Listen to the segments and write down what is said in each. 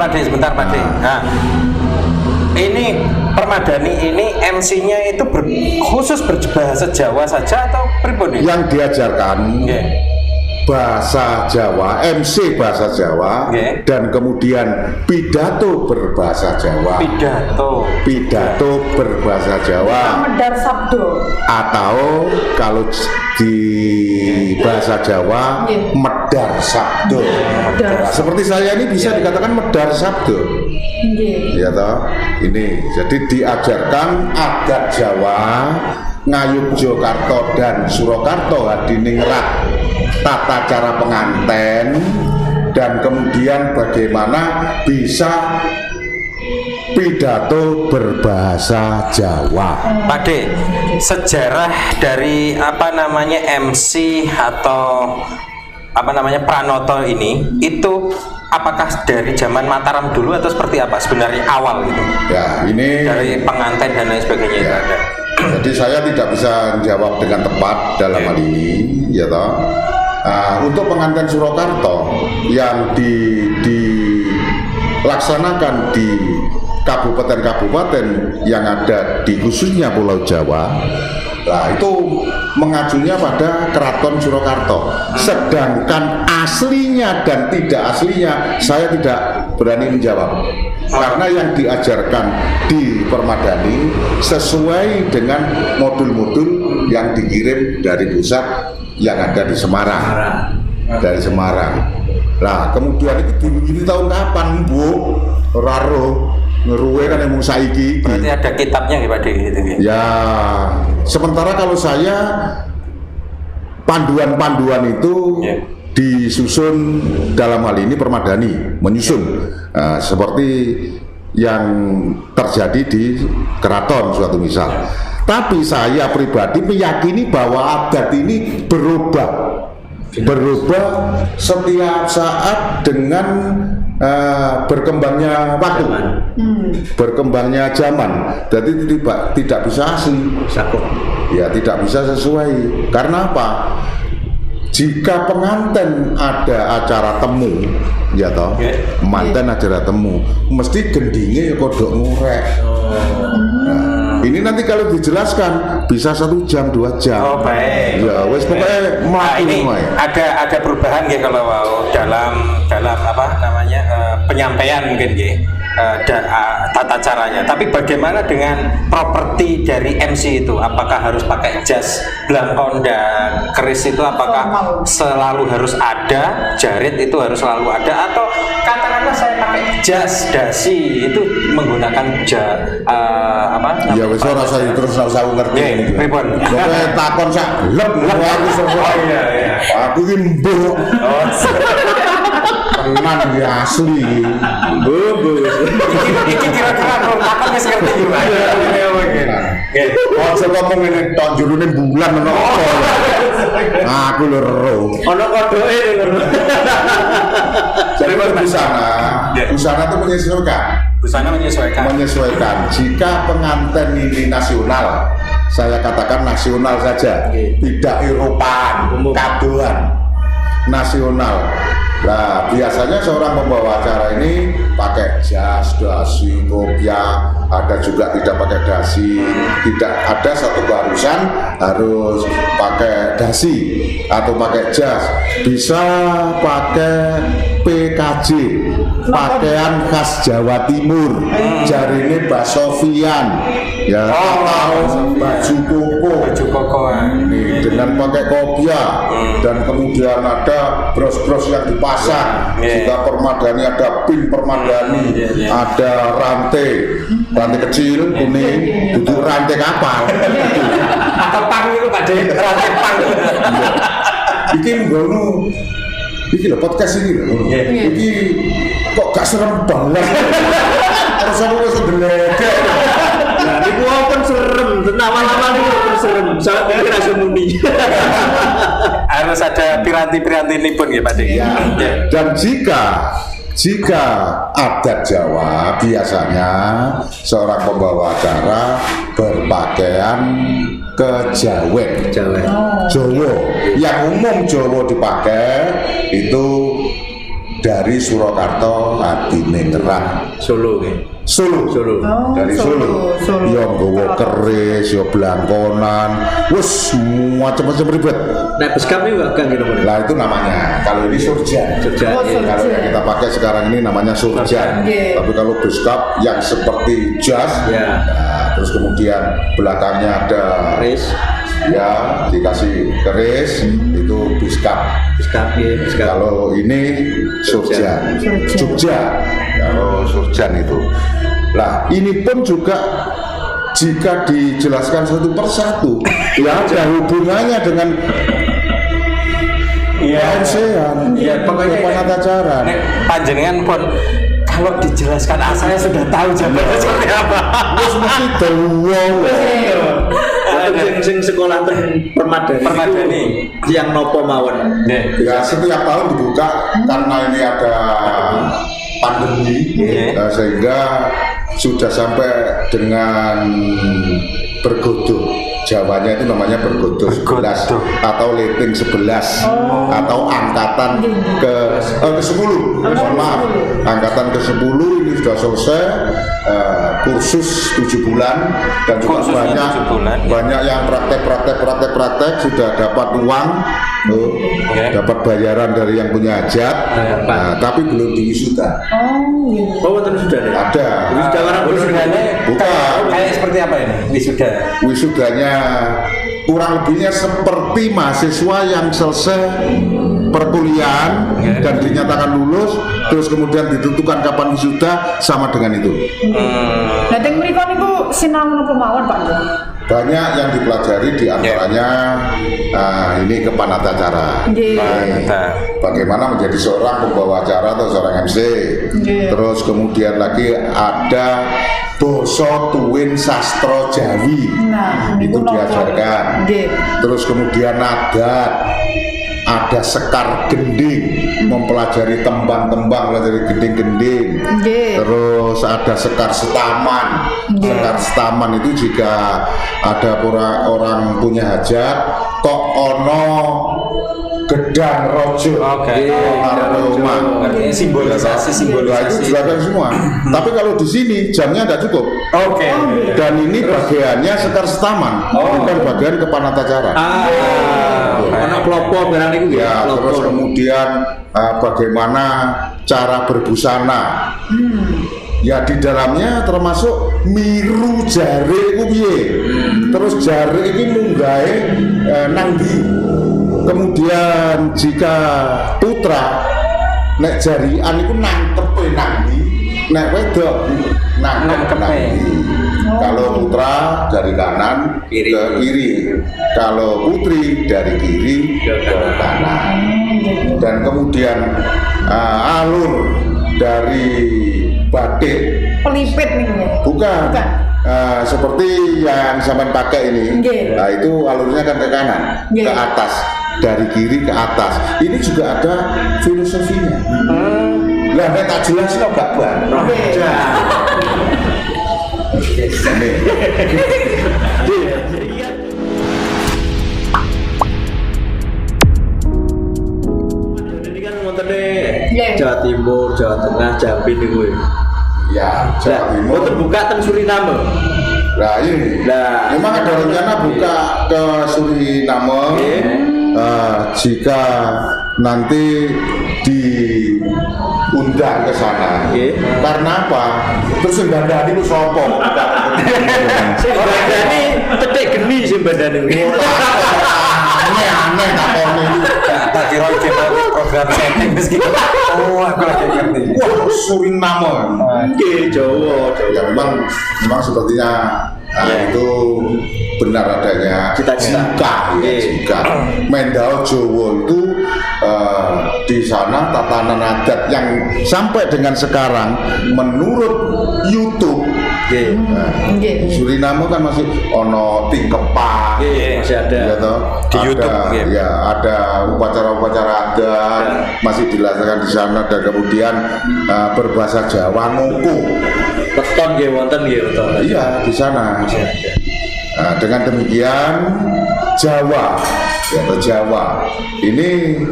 sebentar Pak De. Nah, ini Permadani ini MC-nya itu khusus berbahasa Jawa saja atau pribadi? Yang diajarkan bahasa Jawa, MC bahasa Jawa, dan kemudian pidato berbahasa Jawa. Pidato berbahasa Jawa. Medar sabdo. Atau kalau di bahasa Jawa medar sabdo. Nah, seperti saya ini bisa dikatakan medar sabdo. Ya toh, ini jadi diajarkan adat Jawa, Ngayogyakarta dan Surakarta hadiningrat tata cara penganten, dan kemudian bagaimana bisa pidato berbahasa Jawa. Pak De, sejarah dari MC atau Pranoto ini itu apakah dari zaman Mataram dulu atau seperti apa sebenarnya awal gitu? Ya, ini dari pengantin dan lain sebagainya itu ada. Jadi saya tidak bisa menjawab dengan tepat dalam hal ini, ya toh. Untuk pengantin Surakarta yang dilaksanakan di kabupaten-kabupaten yang ada di khususnya Pulau Jawa, nah itu mengajunya pada Keraton Surakarta. Sedangkan aslinya dan tidak aslinya saya tidak berani menjawab, karena yang diajarkan di Permadani sesuai dengan modul-modul yang dikirim dari pusat yang ada di Semarang. Dari Semarang. Nah, kemudian itu ini tahun kapan, Bu? Raro ngeruwe kan yang saiki. Berarti ada kitabnya ya Pak De gitu. Ya, sementara kalau saya panduan-panduan itu disusun dalam hal ini Permadani menyusun seperti yang terjadi di keraton suatu misal. Tapi saya pribadi meyakini bahwa adat ini berubah setiap saat dengan berkembangnya waktu, berkembangnya zaman. Jadi tidak bisa asli, ya tidak bisa sesuai. Karena apa? Jika pengantin ada acara temu, ya toh, manten acara temu, mesti gendingnya ya kodok ngurek. Ini nanti kalau dijelaskan bisa 1 jam 2 jam. Oh baik. Ya wes pokoknya ini ada perubahan ya kalau dalam penyampaian mungkin dan tata caranya. Tapi bagaimana dengan properti dari MC itu? Apakah harus pakai jas, blangkon dan keris itu apakah selalu harus ada? Jarit itu harus selalu ada atau katakanlah saya pakai jas dasi itu menggunakan ya wis ora usah terus aku ngerti. Pripun? Pokoke takon sak lep aku semua. Oh iya. Aku iki mbok. Oh. Tenan ya asli. Iki kira-kira takon wis ngerti yo. Ojo ngomong ngene tok jurune bulan ono apa. Aku lho ero. Ono kodoke lho. Jadi busana itu menyesuaikan. Busana menyesuaikan. Jika pengantin ini nasional, saya katakan nasional saja, tidak Eropaan, kadoan, nasional. Nah, biasanya seorang pembawa acara ini pakai jas, dasi, kopiah, ada juga tidak pakai dasi, tidak ada satu barisan harus pakai dasi atau pakai jas, bisa pakai PKJ, pakaian khas Jawa Timur, jarine basofian, ya, atau baju koko, ini dengan pakai kopiah, dan kemudian ada bros-bros yang dipasang, juga Permadani ada pin Permadani, ada rantai kecil kuning, duduk rantai kapal, atau pang itu Pak De, rantai pang. Bikin gono. Iki lho podcast ini lho. Iki kok gak serem banget. Terus aku wis ndeledek. Nah, niku open serem, awal-awal niku serem. Soale kira muni. Harus ada piranti-piranti ini pun ya Pak De. Dan jika adat Jawa biasanya seorang pembawa acara berpakaian kejawen, Jawa. Yang umum Jawa dipakai itu dari Surakarta atine ngerah Solo nggih. Solo. Oh, Dari Solo. Ya nggawa keris, ya blangkonan, wes macam-macam ribet. Nek beskap ini enggak gitu Bang. Lah itu namanya. Kalau ini surjan. Jogja. Oh, Nggih. Kalau yang kita pakai sekarang ini namanya surjan. Oke. Tapi kalau beskap yang seperti jas, Ya. nah, terus kemudian belakangnya ada Keris, ya dikasih keris, itu beskap. beskap nggih, beskap. Kalau ini surjan, Surjan. Jogja. Kalau surjan itu. Lah ini pun juga jika dijelaskan satu persatu, ya ada hubungannya dengan ASEAN, Panatacaran. Panjenengan pun kalau dijelaskan asalnya sudah tahu jawabannya seperti apa. Terus mesti dawuh. Sing sekolah teng Permadani. yang nopo mawon. Ya setiap tahun dibuka karena ini ada pandemi, sehingga sudah sampai dengan bergodo. Jawanya itu namanya bergodo 11 atau letting 11 atau angkatan ke-10. Mohon maaf, angkatan ke-10 ini sudah selesai kursus 7 bulan dan juga Kursusnya 7 bulan, ya. banyak yang praktek sudah dapat uang, dapat bayaran dari yang punya hajat, tapi belum diwisuda. Oh, wonten sudah deh. Ada. Wisuda warna Wisudanya Bukan. kayak seperti apa ini? Wisuda. Wisudanya kurang lebihnya seperti mahasiswa yang selesai perkuliahan dan dinyatakan lulus, terus kemudian ditentukan kapan wisuda, sama dengan itu. Nah, teng mriku niku sinau napa mawon Pak Njo? Banyak yang dipelajari, diantaranya ini kepanatacara. Nggih. Bagaimana menjadi seorang pembawa acara atau seorang MC. Terus kemudian lagi ada Basa Tuwin Sastra Jawi. Nah, Itu niku napa? diajarkan. Nggih. Terus kemudian ada sekar gending, mempelajari tembang-tembang, pelajari gending-gending. Nggih. Terus ada sekar setaman. Sekar setaman itu jika ada orang punya hajat, kok ono gedang rojo, Oke. aroma. Artinya simbolisasi. Nah, itu dilakukan semua. Tapi kalau di sini jamnya tidak cukup. Oke. Dan ini bagiannya sekar setaman, bukan bagian kepanatacaran. Anak kelompok barang niku nggih. Ya, terus Kelompok. kemudian bagaimana cara berbusana. Ya di dalamnya termasuk miru jare iku piye. Terus jare iki munggahe nang ndi. Kemudian jika putra nek jarian iku nangkepe nang ndi. Nek wedok nangkep nang ndi. Kalau putra dari kanan Kiri. ke kiri. Kalau putri dari kiri ke kanan. Dan kemudian alur dari batik Pelipit niku nggih. bukan, Bukan. seperti yang sampean pakai ini. Nggih. Nah itu alurnya kan ke kanan, Nggih. ke atas, dari kiri ke atas. Ini juga ada filosofinya. Lah nek tak jelas lo gak bar. Nih. Ini kan ngontene Nggih. Jawa Timur, Jawa Tengah, Jambi niku. Ya, Jawa Timur. Mboten buka teng Suriname. Nah ini, Nah, memang ada rencana buka ke Suriname. Jika nanti diundang ke sana. Oke. Karena apa? Terus yang bandani itu sopo. Sing bandani tetek geni sing bandani. Aneh takone itu. Tak kira iki program setting meski. Oh, aku lagi ngerti. Wah, Suriname. Nggih, Jawa. Ya memang sepertinya itu benar adanya Cita-cita. jika Mendao Jawa itu di sana tatanan adat yang sampai dengan sekarang menurut YouTube Nggih. Suriname kan masih ono tingkepan, Nggih, masih ada. ya toh? Di YouTube, Ada, ya. ya ada upacara-upacara adat masih dilaksanakan di sana, dan kemudian berbahasa Jawa Nuku. Weton nggih wonten nggih weton. Iya di sana. Nah, dengan demikian Jawa, ya atau Jawa ini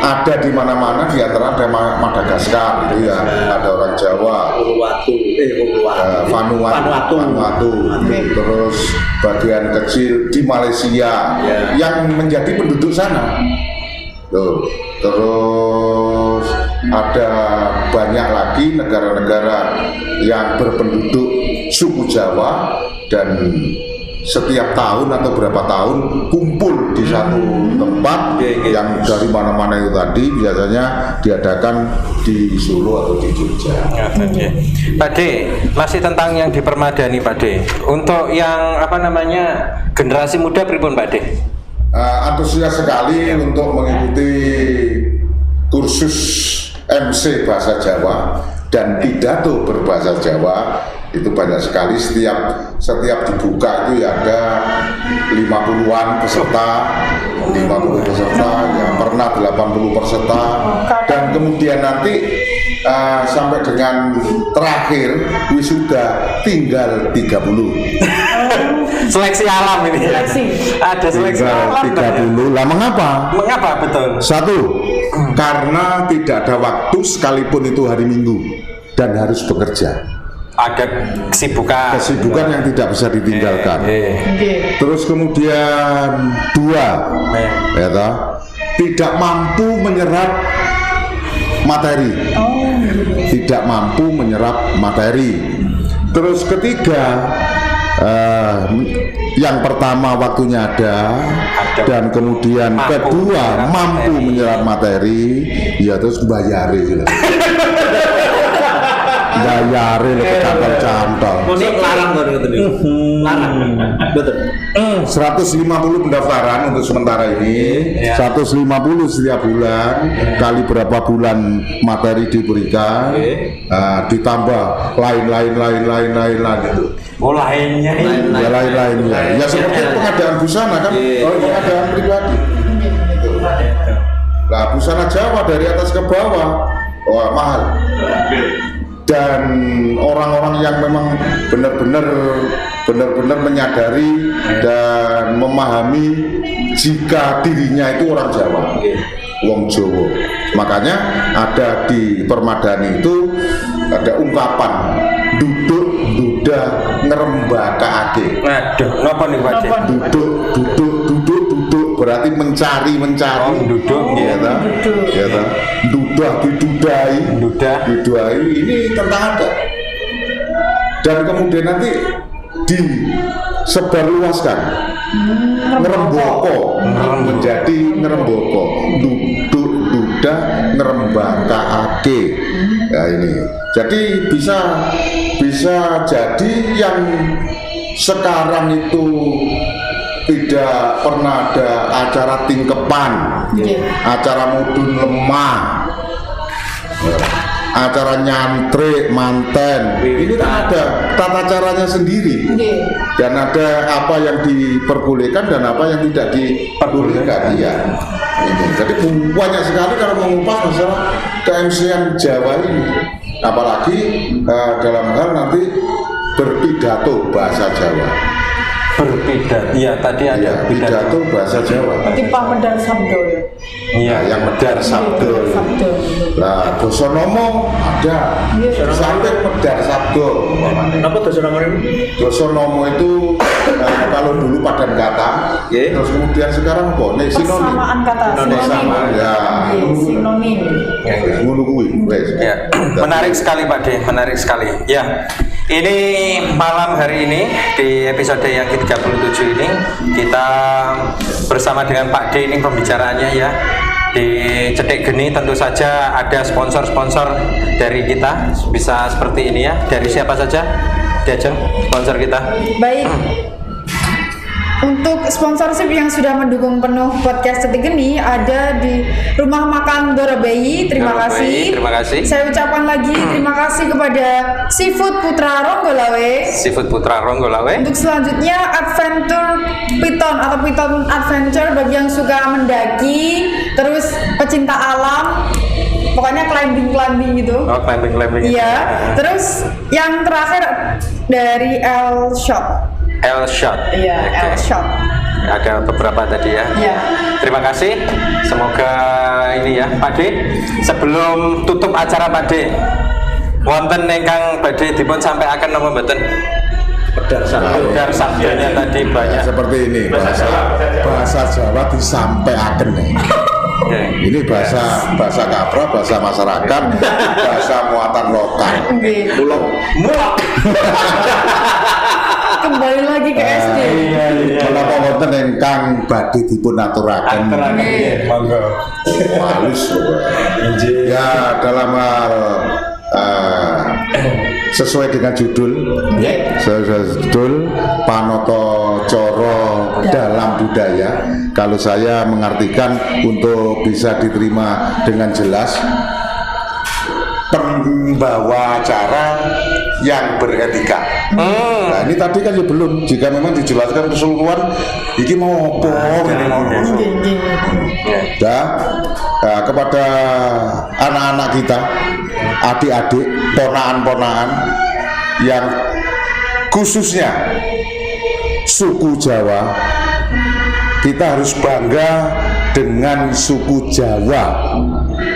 ada di mana-mana, di antara ada Madagaskar gitu ya, ada orang Jawa, Vanuatu, terus bagian kecil di Malaysia yang menjadi penduduk sana. Tuh. Terus ada banyak lagi negara-negara yang berpenduduk suku Jawa dan setiap tahun atau berapa tahun kumpul di satu tempat yang dari mana-mana itu tadi biasanya diadakan di Solo atau di Jogja. Pak D, masih tentang yang di Permadani Pak D. Untuk yang generasi muda pripun Pak D? Antusias sekali untuk mengikuti kursus MC bahasa Jawa dan pidato berbahasa Jawa. Itu banyak sekali, setiap dibuka itu ya ada 50-an peserta, 50 peserta, yang pernah 80 peserta, dan kemudian nanti sampai dengan terakhir wisuda tinggal 30. Seleksi alam ini. Ada seleksi alam. 30. Lah mengapa? Mengapa betul? Satu, karena tidak ada waktu sekalipun itu hari Minggu dan harus bekerja. Ada kesibukan yang tidak bisa ditinggalkan. Terus kemudian dua, ya toh, tidak mampu menyerap materi. Tidak mampu menyerap materi. Terus ketiga, yang pertama waktunya ada, dan kemudian kedua mampu menyerap materi, ya terus bayari gitu. Bayari ke cantol. Mosok larang to niku. Larang. Betul. 150 pendaftaran untuk sementara ini. 150 setiap bulan, kali berapa bulan materi diberikan. Ditambah lain gitu. Oh, lainnya nih. Ya lain-lainnya. Ya seperti pengadaan busana kan, pengadaan pribadi. Nah, busana Jawa dari atas ke bawah, wah mahal. Dan orang-orang yang memang benar-benar menyadari dan memahami jika dirinya itu orang Jawa, wong Jawa. Makanya ada di Permadani itu ada ungkapan duduk duda ngerembakaake. Waduh, napa nih Pak? Duduk berarti mencari. Duduk ya ta? Ya ta? Dudai ini tentang adat. Dan kemudian nanti disebarluaskan. Ngeremboko menjadi ngeremboko. Duduk duda ngerembakaake. Ya ini. Jadi bisa jadi yang sekarang itu tidak pernah ada acara tingkepan, acara mudun lemah, acara nyantrik manten. Ini kan ada tata caranya sendiri, dan ada apa yang diperbolehkan dan apa yang tidak diperbolehkan. Ya, ini. Jadi banyak sekali kalau mengupas masalah ke-MC-an Jawa ini, apalagi dalam hal nanti berpidato bahasa Jawa. Iya tadi ada pidato bahasa Jawa. Berarti pamedar sabdo ya. Iya, yang medar sabdo. Lah basa nomo ada. Sampai medar sabdo. Apa basa nomo itu? Basa nomo itu kalau dulu padan kata, terus kemudian sekarang apa? Sinonim. Persamaan kata. Sama ya. Sinonim. Ngono kuwi. Ya. Menarik sekali Pak D, menarik sekali. Ya. Ini malam hari ini di episode yang ke-37 ini kita bersama dengan Pak D ini pembicaraannya ya. Di Cetek Geni tentu saja ada sponsor-sponsor dari kita, bisa seperti ini ya. Dari siapa saja? Diajeng sponsor kita. Baik. Untuk sponsorship yang sudah mendukung penuh podcast Cetek Geni ada di Rumah Makan Dorabayi. Terima kasih. Terima kasih. Saya ucapkan lagi terima kasih kepada Seafood Putra Ronggolawe. Seafood Putra Ronggolawe. Untuk selanjutnya Adventure Piton atau Piton Adventure bagi yang suka mendaki, terus pecinta alam. Pokoknya climbing gitu. Oh, climbing. Iya. Terus yang terakhir dari L Shop. L Shot. Iya, Okay. L Shop. ada beberapa tadi ya. Ya. Terima kasih. Semoga ini ya, Pak D. Sebelum tutup acara Pak D, wonten ingkang badhe dipun sampaikan napa mboten? Pedar sabdanya tadi Ya, banyak. seperti ini bahasa Jawa disampaikan nih. Oke. Ini bahasa kapra, bahasa masyarakat, bahasa muatan lokal. Nggih. Mulak. Kembali lagi ke SD. Menapa wonten ingkang badhe dipun aturaken? Monggo. Halus loh. Ya dalam hal sesuai dengan judul, Panoto Coro dalam budaya. Kalau saya mengartikan untuk bisa diterima dengan jelas, pembawa acara yang beretika. Nah ini tadi kan ya belum. Jika memang dijelaskan keseluruhan, ini mau apa? Ini mau apa? Dan kepada anak-anak kita, adik-adik, ponaan-ponaan yang khususnya suku Jawa, kita harus bangga dengan suku Jawa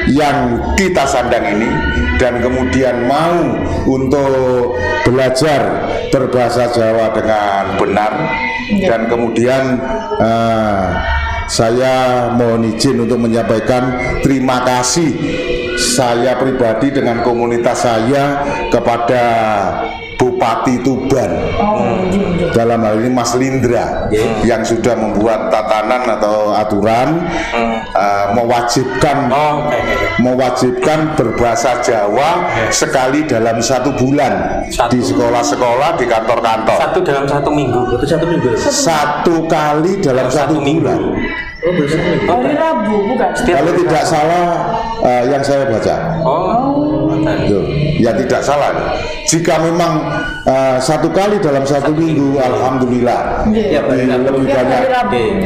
yang kita sandang ini, dan kemudian mau untuk belajar berbahasa Jawa dengan benar. Dan kemudian saya mohon izin untuk menyampaikan terima kasih saya pribadi dengan komunitas saya kepada Bupati Tuban, dalam hal ini Mas Lindra, yang sudah membuat tatanan atau aturan mewajibkan berbahasa Jawa sekali dalam 1 bulan di sekolah-sekolah, di kantor-kantor. Satu dalam 1 minggu. Satu kali dalam 1 bulan. Hari Rabu bukan? Kalau tidak salah yang saya baca. Tuh, ya tidak salah. Jika memang 1 kali dalam 1 minggu, alhamdulillah. Lebih banyak.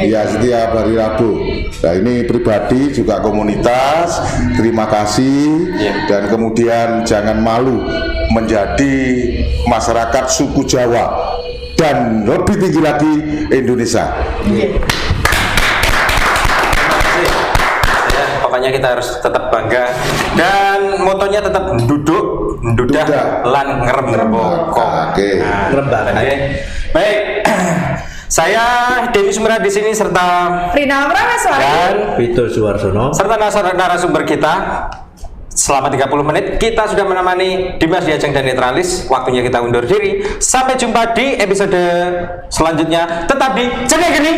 Ya, setiap hari Rabu. Nah ini pribadi juga komunitas. Terima kasih. Dan kemudian jangan malu menjadi masyarakat suku Jawa, dan lebih tinggi lagi Indonesia. Pokoknya kita harus tetap bangga, dan motonya tetap duduk, dudah, lan ngrembaka. Oke. Baik. Saya Denny Sumera di sini serta Rina Prameswari dan Vito Suwarsono serta narasumber kita. Selama 30 menit kita sudah menemani Dimas Diajeng dan Netralis. Waktunya kita undur diri. Sampai jumpa di episode selanjutnya. Tetap di Cengeng Geni.